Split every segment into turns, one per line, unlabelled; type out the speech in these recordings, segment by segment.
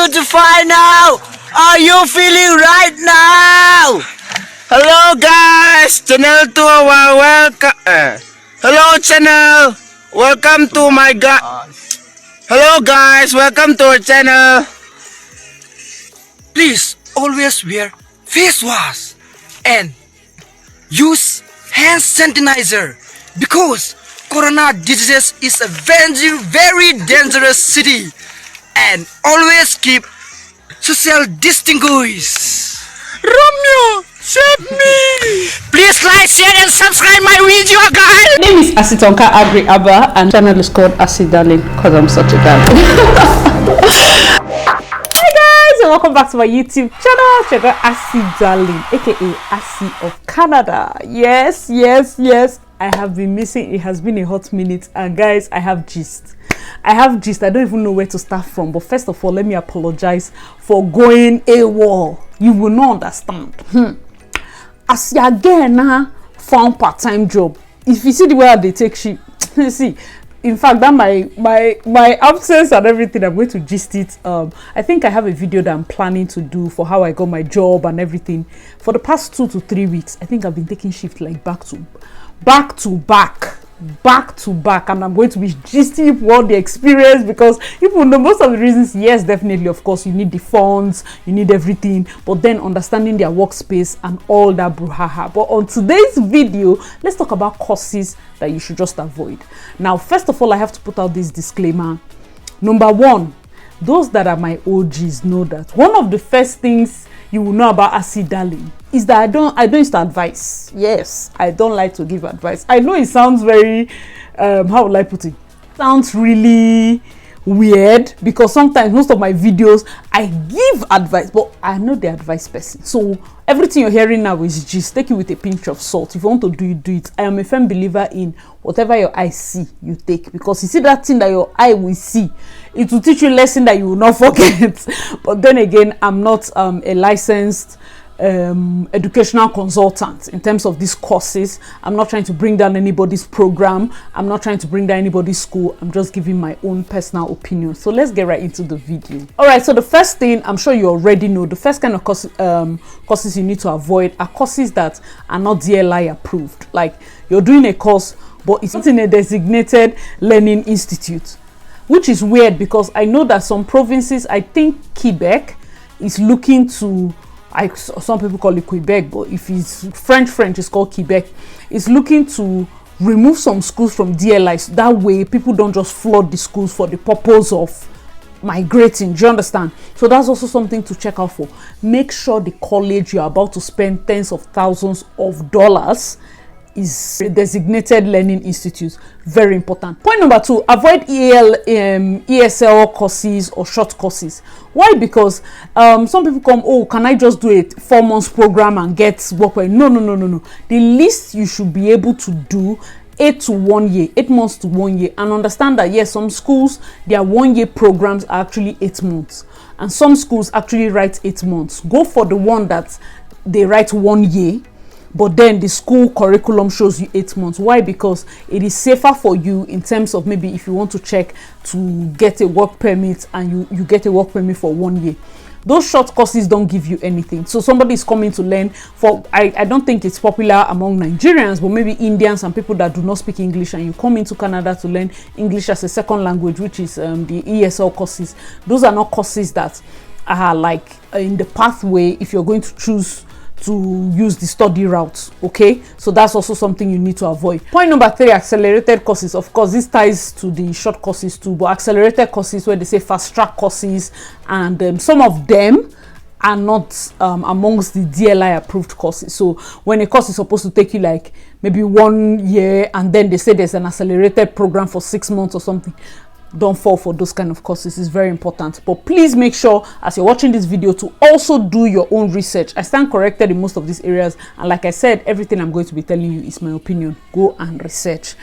to find out how you feeling right now. Hello guys, channel to our welcome. Hello channel, welcome to my Hello guys, welcome to our channel.
Please always wear face wash and use hand sanitizer because corona disease is a very dangerous city, and always keep social distinguish.
Romeo, save me! Please like, share and subscribe my video guys.
My name is Asitonka Agri Abba and channel is called Asi Darling because I'm such a darling. Hi guys and welcome back to my YouTube channel. Check Asi Darling, aka Asi of Canada. Yes. I have been missing. It has been a hot minute, and guys, I have gist. I don't even know where to start from. But first of all, let me apologize for going AWOL. You will not understand. As you again found part-time job. If you see the way they take shit, see. In fact, that my absence and everything, I'm going to gist it. I think I have a video that I'm planning to do for how I got my job and everything. For the past 2 to 3 weeks, I think I've been taking shift like back to back, and I'm going to be gisting for all the experience because people know most of the reasons. Yes, definitely, of course, you need the funds, you need everything, but then understanding their workspace and all that brouhaha. But on today's video, let's talk about courses that you should just avoid. Now, first of all, I have to put out this disclaimer. Number one, those that are my OGs know that one of the first things you will know about Asi Darling is that I don't use to advise. Yes, I don't like to give advice. I know it sounds very how would I put it? Sounds really weird because sometimes most of my videos I give advice, but I'm not the advice person. So everything you're hearing now is just take it with a pinch of salt. If you want to do it, do it. I am a firm believer in whatever your eye see, you take, because you see that thing that your eye will see, it will teach you a lesson that you will not forget. But then again, I'm not a licensed educational consultant in terms of these courses. I'm not trying to bring down anybody's program. I'm not trying to bring down anybody's school. I'm just giving my own personal opinion. So let's get right into the video. All right, so the first thing, I'm sure you already know, the first kind of courses you need to avoid are courses that are not DLI approved. Like you're doing a course, but it's not in a designated learning institute, which is weird because I know that some provinces, I think Quebec is looking to, some people call it Quebec, but if it's French, it's called Quebec. It's looking to remove some schools from DLI. So that way, people don't just flood the schools for the purpose of migrating. Do you understand? So that's also something to check out for. Make sure the college you're about to spend tens of thousands of dollars is a designated learning institute. Very important. Point number 2, avoid ESL courses or short courses. Why? Because some people come, oh, can I just do a 4 months program and get work? No. The least you should be able to do 8 to 1 year, 8 months to 1 year, and understand that yes, some schools, their 1 year programs are actually 8 months, and some schools actually write 8 months. Go for the one that they write 1 year, but then the school curriculum shows you 8 months. Why? Because it is safer for you in terms of maybe if you want to check to get a work permit and you get a work permit for 1 year. Those short courses don't give you anything. So somebody is coming to learn for, I don't think it's popular among Nigerians, but maybe Indians and people that do not speak English, and you come into Canada to learn English as a second language, which is the ESL courses. Those are not courses that are like in the pathway if you're going to choose to use the study route. Okay, so that's also something you need to avoid. Point number 3, accelerated courses. Of course, this ties to the short courses too, but accelerated courses where they say fast track courses, and some of them are not amongst the DLI approved courses. So when a course is supposed to take you like maybe 1 year, and then they say there's an accelerated program for 6 months or something, don't fall for those kind of courses. It's very important. But please make sure as you're watching this video to also do your own research. I stand corrected in most of these areas, and like I said, everything I'm going to be telling you is my opinion. Go and research.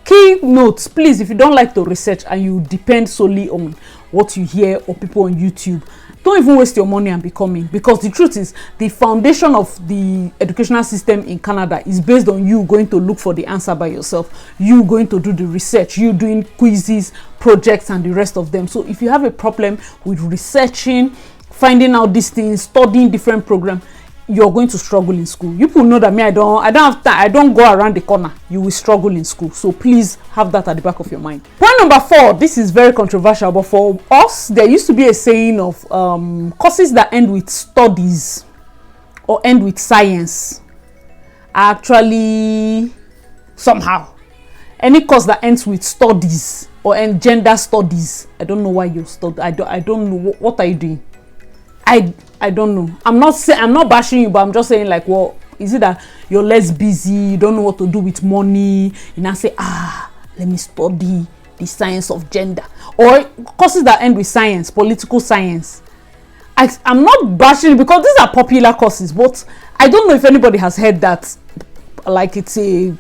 key notes, please, if you don't like to research and you depend solely on what you hear or people on YouTube, don't even waste your money and be coming, because the truth is the foundation of the educational system in Canada is based on you going to look for the answer by yourself, you going to do the research, you doing quizzes, projects and the rest of them. So if you have a problem with researching, finding out these things, studying different programs, you're going to struggle in school. You people know that me, I don't have time, I don't go around the corner. You will struggle in school. So please have that at the back of your mind. Point number 4, this is very controversial, but for us, there used to be a saying of courses that end with studies or end with science are actually somehow. Any course that ends with studies or end gender studies, I don't know why you study. I don't know what are you doing. I don't know. I'm not bashing you, but I'm just saying, like, well, is it that you're less busy, you don't know what to do with money, and I say, let me study the science of gender, or courses that end with science, political science. I'm not bashing because these are popular courses, but I don't know if anybody has heard that, like, it's a,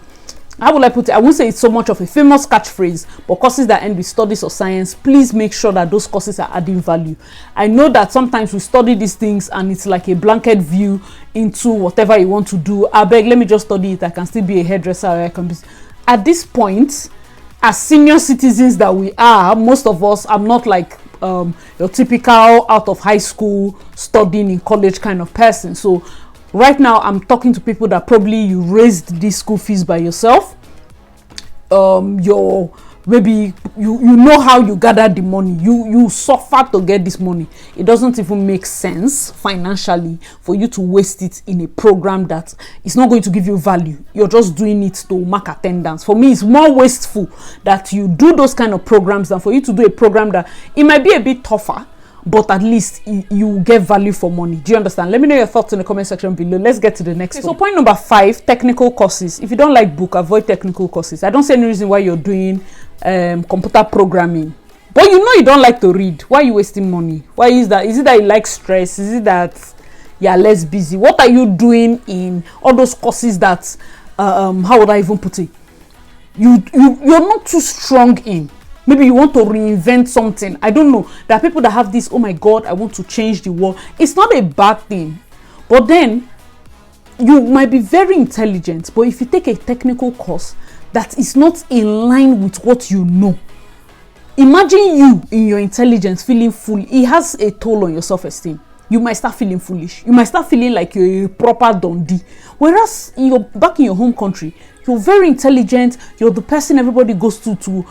how will I put it? I won't say it's so much of a famous catchphrase, but courses that end with studies of science, please make sure that those courses are adding value. I know that sometimes we study these things and it's like a blanket view into whatever you want to do. I beg, let me just study it. I can still be a hairdresser. I can be. At this point, as senior citizens that we are, most of us, I'm not like your typical out of high school, studying in college kind of person. So right now, I'm talking to people that probably you raised these school fees by yourself. Maybe you know how you gather the money. You suffer to get this money. It doesn't even make sense financially for you to waste it in a program that is not going to give you value. You're just doing it to mark attendance. For me, it's more wasteful that you do those kind of programs than for you to do a program that it might be a bit tougher, but at least you get value for money. Do you understand? Let me know your thoughts in the comment section below. Let's get to the next one. So point number 5, technical courses. If you don't like book, avoid technical courses. I don't see any reason why you're doing computer programming, but you know you don't like to read. Why are you wasting money? Why is that? Is it that you like stress? Is it that you're less busy? What are you doing in all those courses that how would I even put it, you're not too strong in? Maybe you want to reinvent something. I don't know. There are people that have this, oh my God, I want to change the world. It's not a bad thing. But then, you might be very intelligent. But if you take a technical course that is not in line with what you know, imagine you in your intelligence feeling full. It has a toll on your self-esteem. You might start feeling foolish. You might start feeling like you're a proper dundee. Whereas you're back in your home country, you're very intelligent, you're the person everybody goes to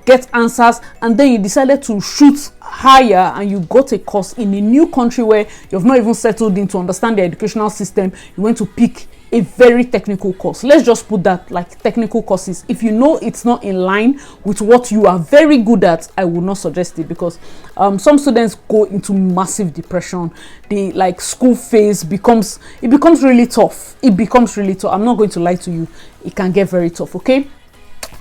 get answers, and then you decided to shoot higher and you got a course in a new country where you've not even settled in to understand the educational system. You went to pick a very technical course. Let's just put that, like, technical courses. If you know it's not in line with what you are very good at, I will not suggest it, because some students go into massive depression. The school phase becomes really tough. It becomes really tough. I'm not going to lie to you. It can get very tough. Okay,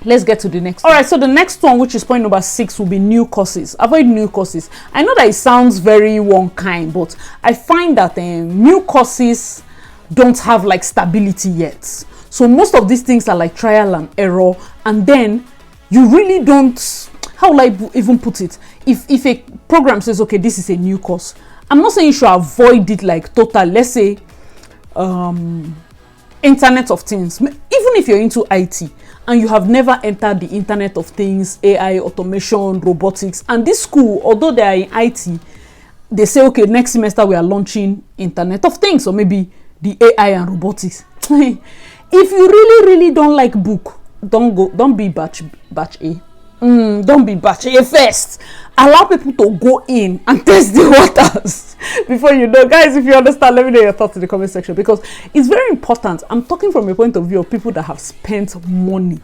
let's get to the next one. All right, so the next one, which is point number 6, will be new courses. Avoid new courses. I know that it sounds very one kind, but I find that new courses don't have like stability yet. So most of these things are like trial and error, and then you really don't, how will I even put it, if a program says, okay, this is a new course, I'm not saying you should avoid it like total. Let's say Internet of Things. Even if you're into IT and you have never entered the Internet of Things, AI, automation, robotics, and this school, although they are in IT, they say, okay, next semester we are launching Internet of Things, or maybe the AI and robotics. If you really don't like book, don't be batch A. Don't be batch A first. Allow people to go in and test the waters before you know. Guys, if you understand, let me know your thoughts in the comment section, because it's very important. I'm talking from a point of view of people that have spent money.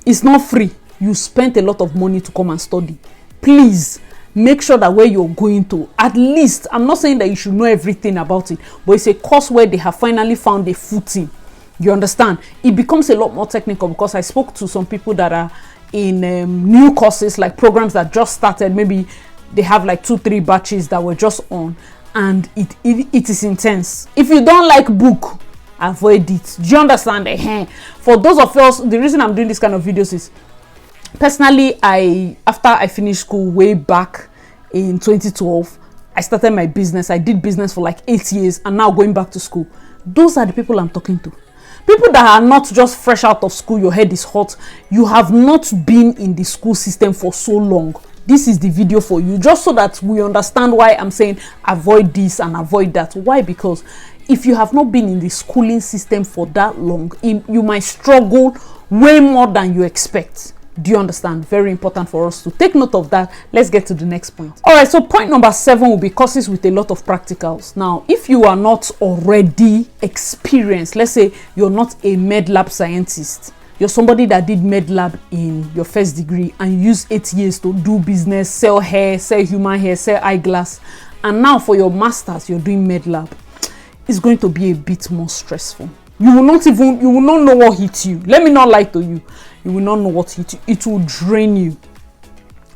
It's not free. You spent a lot of money to come and study. Please make sure that where you're going to, at least, I'm not saying that you should know everything about it, but it's a course where they have finally found a footing. You understand? It becomes a lot more technical, because I spoke to some people that are in new courses, like programs that just started. Maybe they have like 2-3 batches that were just on, and it is intense. If you don't like book, avoid it. Do you understand? For those of us, the reason I'm doing this kind of videos is, personally, after I finished school way back in 2012, I started my business. I did business for like 8 years, and now going back to school. Those are the people I'm talking to. People that are not just fresh out of school, your head is hot, you have not been in the school system for so long. This is the video for you, just so that we understand why I'm saying avoid this and avoid that. Why? Because if you have not been in the schooling system for that long, you might struggle way more than you expect. Do you understand? Very important for us to take note of that. Let's get to the next point. All right, so point number 7 will be courses with a lot of practicals. Now, if you are not already experienced, let's say you're not a med lab scientist, you're somebody that did med lab in your first degree and used 8 years to do business, sell hair, sell human hair, sell eyeglass, and now for your masters you're doing med lab, it's going to be a bit more stressful. You will not know what hit you. Let me not lie to you. You will not know what hit you. It will drain you.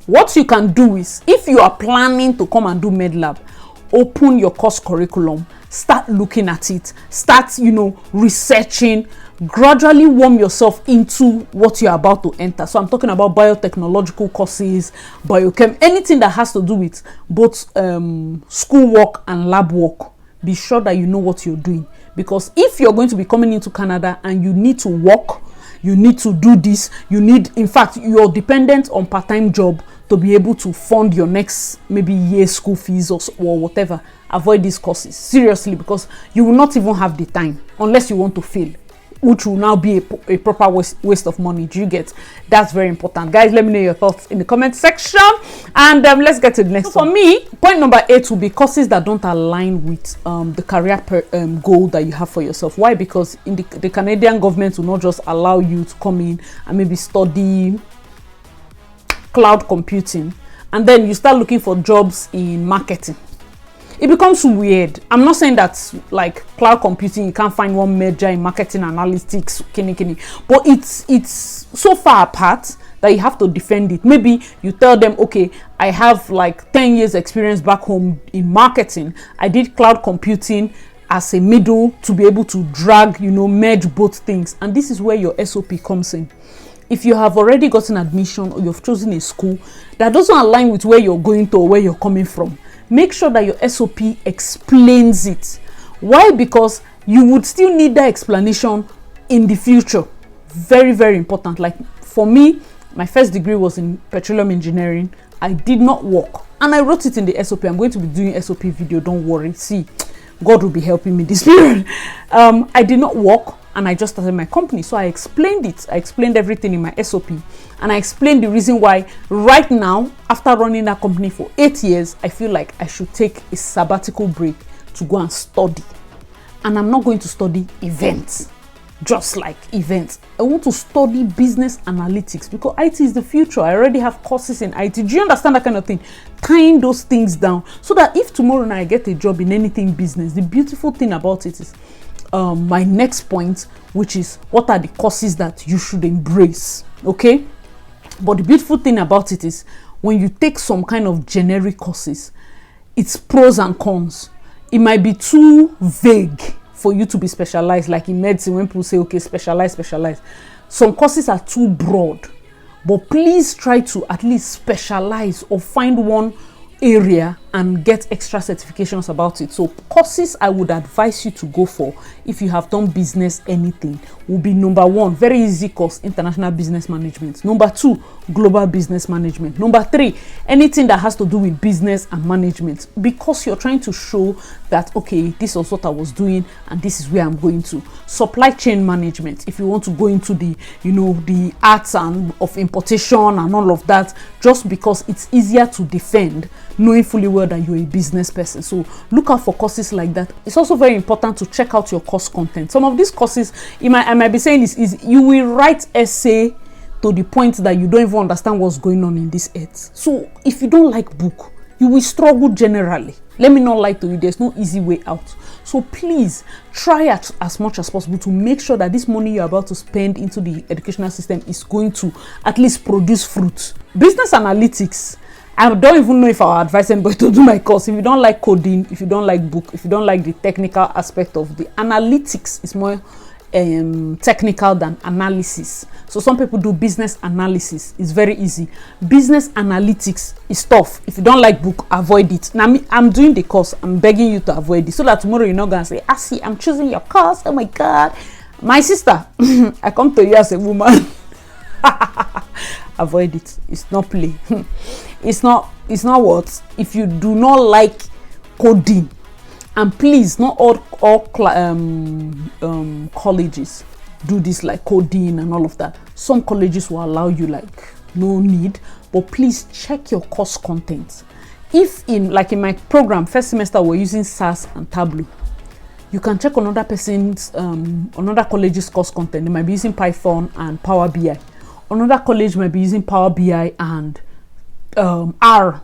What you can do is, if you are planning to come and do med lab, open your course curriculum, start looking at it, start researching, gradually warm yourself into what you're about to enter. So I'm talking about biotechnological courses, biochem, anything that has to do with both school work and lab work. Be sure that you know what you're doing, because if you're going to be coming into Canada and you need to work, you need to do this, in fact you're dependent on part-time job to be able to fund your next maybe year school fees or whatever, avoid these courses seriously, because you will not even have the time unless you want to fail, which will now be a proper waste of money. Do you get? That's very important, guys. Let me know your thoughts in the comment section, and let's get to the next one. For me, point number 8 will be courses that don't align with the career goal that you have for yourself. Why? Because in the Canadian government will not just allow you to come in and maybe study cloud computing and then you start looking for jobs in marketing. It becomes weird. I'm not saying that like cloud computing you can't find one major in marketing analytics, but it's so far apart that you have to defend it. Maybe you tell them, okay, I have like 10 years experience back home in marketing. I did cloud computing as a middle to be able to drag, merge both things. And this is where your SOP comes in. If you have already gotten admission or you've chosen a school that doesn't align with where you're going to or where you're coming from, make sure that your SOP explains it. Why? Because you would still need that explanation in the future. Very, very important. Like for me, my first degree was in petroleum engineering. I did not work and I wrote it in the SOP. I'm going to be doing SOP video, don't worry. See, God will be helping me this period. I did not work and I just started my company. So I explained it. I explained everything in my SOP. And I explained the reason why right now, after running that company for 8 years, I feel like I should take a sabbatical break to go and study. And I'm not going to study events, just like events. I want to study business analytics because IT is the future. I already have courses in IT. Do you understand that kind of thing? Tying those things down so that if tomorrow night I get a job in anything business, the beautiful thing about it is my next point, which is what are the courses that you should embrace. Okay, but the beautiful thing about it is when you take some kind of generic courses, it's pros and cons. It might be too vague for you to be specialized, like in medicine when people say okay, specialize. Some courses are too broad, but please try to at least specialize or find one area and get extra certifications about it. So courses I would advise you to go for if you have done business anything will be number 1, very easy course, international business management. Number 2, global business management. Number 3, anything that has to do with business and management, because you're trying to show that okay, this is what I was doing and this is where I'm going to. Supply chain management, if you want to go into the the arts and of importation and all of that, just because it's easier to defend knowing fully well that you're a business person. So look out for courses like that. It's also very important to check out your course content. Some of these courses, I might be saying is easy. You will write essay to the point that you don't even understand what's going on in this earth. So if you don't like book, you will struggle generally. Let me not lie to you, there's no easy way out. So please try as much as possible to make sure that this money you're about to spend into the educational system is going to at least produce fruit. Business analytics, I don't even know if I would advise anybody to do my course. If you don't like coding, if you don't like book, if you don't like the technical aspect of the analytics, is more technical than analysis. So some people do business analysis. It's very easy. Business analytics is tough. If you don't like book, avoid it. Now I'm doing the course. I'm begging you to avoid it so that tomorrow you're not gonna say, "Ah, see, I'm choosing your course. Oh my God, my sister." I come to you as a woman. Avoid it. It's not play. It's not what. If you do not like coding, and please, not all colleges do this, like coding and all of that. Some colleges will allow you, like, no need, but please check your course content. If in my program first semester we're using SAS and Tableau, you can check another person's another college's course content. They might be using Python and Power BI. Another college might be using Power BI and R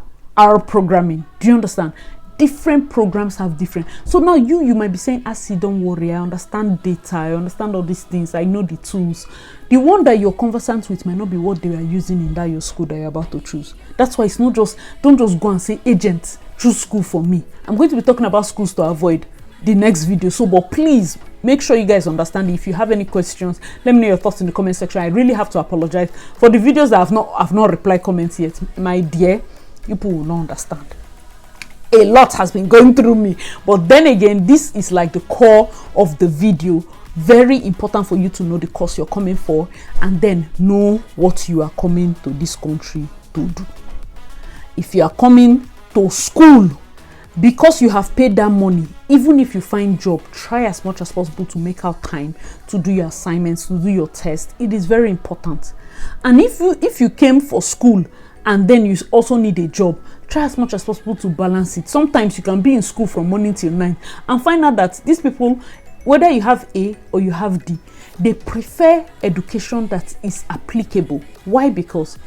programming. Do you understand? Different programs have different. So now you might be saying, "Asi, don't worry, I understand data, I understand all these things, I know the tools." The one that you're conversant with might not be what they are using in that your school that you're about to choose. That's why it's not just, don't just go and say, "Agent, choose school for me." I'm going to be talking about schools to avoid the next video. So, but please make sure you guys understand. If you have any questions, let me know your thoughts in the comment section. I really have to apologize for the videos that I've not replied comments yet. My dear, people will not understand. A lot has been going through me, but then again, this is like the core of the video. Very important for you to know the course you're coming for, and then know what you are coming to this country to do. If you are coming to school because you have paid that money, even if you find job, try as much as possible to make out time to do your assignments, to do your test. It is very important. And if you came for school and then you also need a job, try as much as possible to balance it. Sometimes you can be in school from morning till night and find out that these people, whether you have A or you have D, they prefer education that is applicable. Why? Because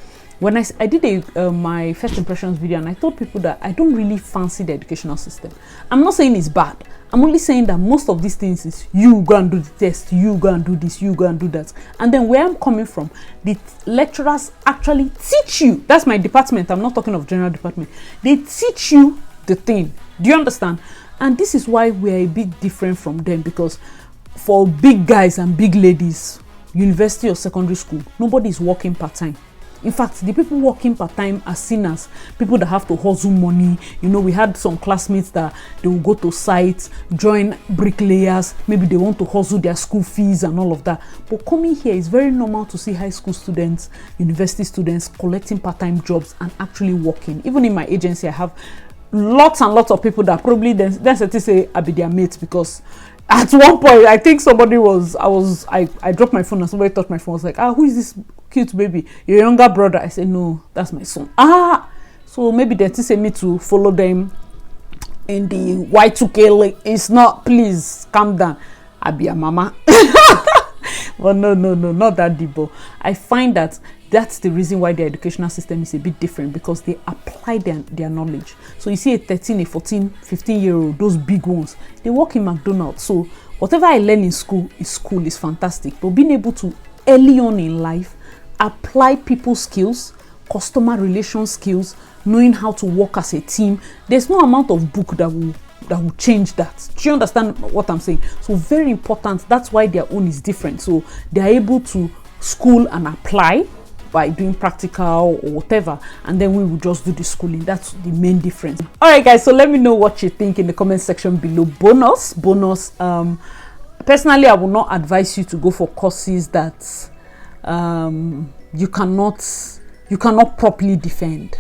when I did my first impressions video, and I told people that I don't really fancy the educational system. I'm not saying it's bad. I'm only saying that most of these things is you go and do the test, you go and do this, you go and do that. And then where I'm coming from, the lecturers actually teach you. That's my department. I'm not talking of general department. They teach you the thing. Do you understand? And this is why we're a bit different from them, because for big guys and big ladies, university or secondary school, nobody is working part-time. In fact, the people working part-time are seen as people that have to hustle money. You know, we had some classmates that they will go to sites, join bricklayers. Maybe they want to hustle their school fees and all of that. But coming here, it's very normal to see high school students, university students collecting part-time jobs and actually working. Even in my agency, I have lots and lots of people that probably then say I be their mates, because at one point I think somebody I dropped my phone and somebody touched my phone. I was like, who is this cute baby? Your younger brother? I said, no, that's my son. So maybe they say me to follow them in the Y2K. It's not, please calm down, I be a mama. But no, not that deep. But I find that that's the reason why the educational system is a bit different, because they apply their knowledge. So you see a 13, a 14, 15-year-old, those big ones, they work in McDonald's. So whatever I learn in school is fantastic. But being able to early on in life apply people skills, customer relation skills, knowing how to work as a team, there's no amount of book that will change that. Do you understand what I'm saying? So very important. That's why their own is different. So they're able to school and apply by doing practical or whatever, and then we will just do the schooling. That's the main difference. All right, guys, so let me know what you think in the comment section below. Bonus, personally, I will not advise you to go for courses that you cannot properly defend.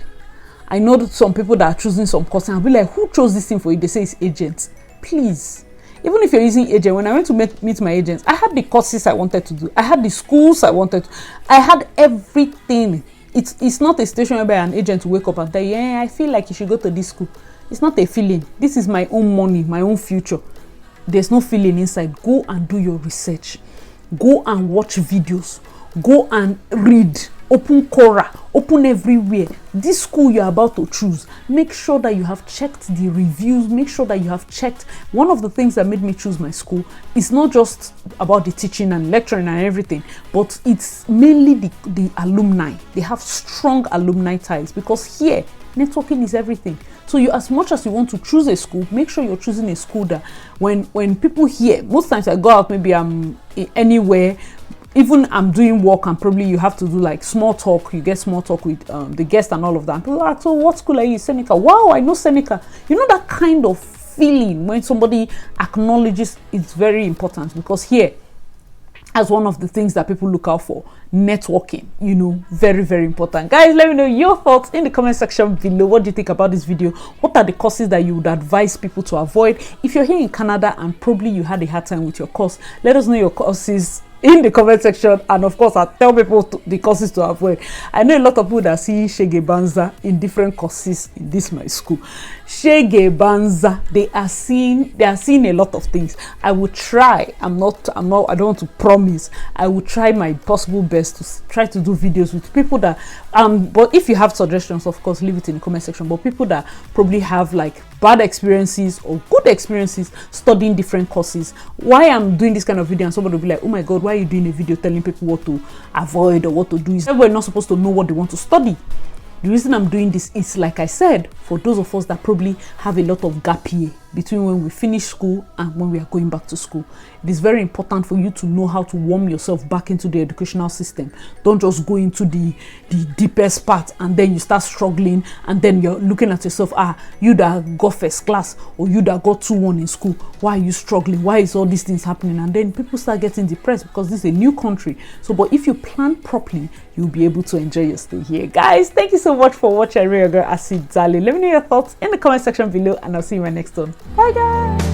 I know that some people that are choosing some courses, and I'll be like, who chose this thing for you? They say it's agents. Please, even if you're using agent, when I went to meet my agents, I had the courses I wanted to do. I had the schools I wanted to. I had everything. It's not a situation where an agent will wake up and tell you, yeah, I feel like you should go to this school. It's not a feeling. This is my own money, my own future. There's no feeling inside. Go and do your research. Go and watch videos. Go and read. open Quora, open everywhere. This school you're about to choose, make sure that you have checked the reviews, make sure that you have checked. One of the things that made me choose my school is not just about the teaching and lecturing and everything, but it's mainly the alumni. They have strong alumni ties, because here networking is everything. So you, as much as you want to choose a school, make sure you're choosing a school that when people hear, most times I go out, maybe I'm anywhere, even I'm doing work, and probably you have to do like small talk. You get small talk with the guest and all of that. And people ask, so what school are you? Seneca. Wow, I know Seneca. You know, that kind of feeling when somebody acknowledges, it's very important, because here, as one of the things that people look out for, networking, you know, very, very important. Guys, let me know your thoughts in the comment section below. What do you think about this video? What are the courses that you would advise people to avoid? If you're here in Canada and probably you had a hard time with your course, let us know your courses in the comment section, and of course I'll tell people the courses to avoid. I know a lot of people that see Shege Banza in different courses in this my school. Shege Banza, they are seeing a lot of things. I will try. I don't want to promise. I will try my possible best to try to do videos with people that but if you have suggestions, of course leave it in the comment section. But people that probably have like bad experiences or good experiences studying different courses, why I'm doing this kind of video, and somebody will be like, oh my god, why are you doing a video telling people what to avoid or what to do? Is everybody not supposed to know what they want to study? The reason I'm doing this is, like I said, for those of us that probably have a lot of gap year between when we finish school and when we are going back to school. It is very important for you to know how to warm yourself back into the educational system. Don't just go into the deepest part and then you start struggling, and then you're looking at yourself, you that got first class or you that got 2-1 in school, why are you struggling? Why is all these things happening? And then people start getting depressed, because this is a new country. So, but if you plan properly, you'll be able to enjoy your stay here. Guys, thank you so much for watching. I really got Acid Dali. Let me know your thoughts in the comment section below, and I'll see you in my next one. Bye guys.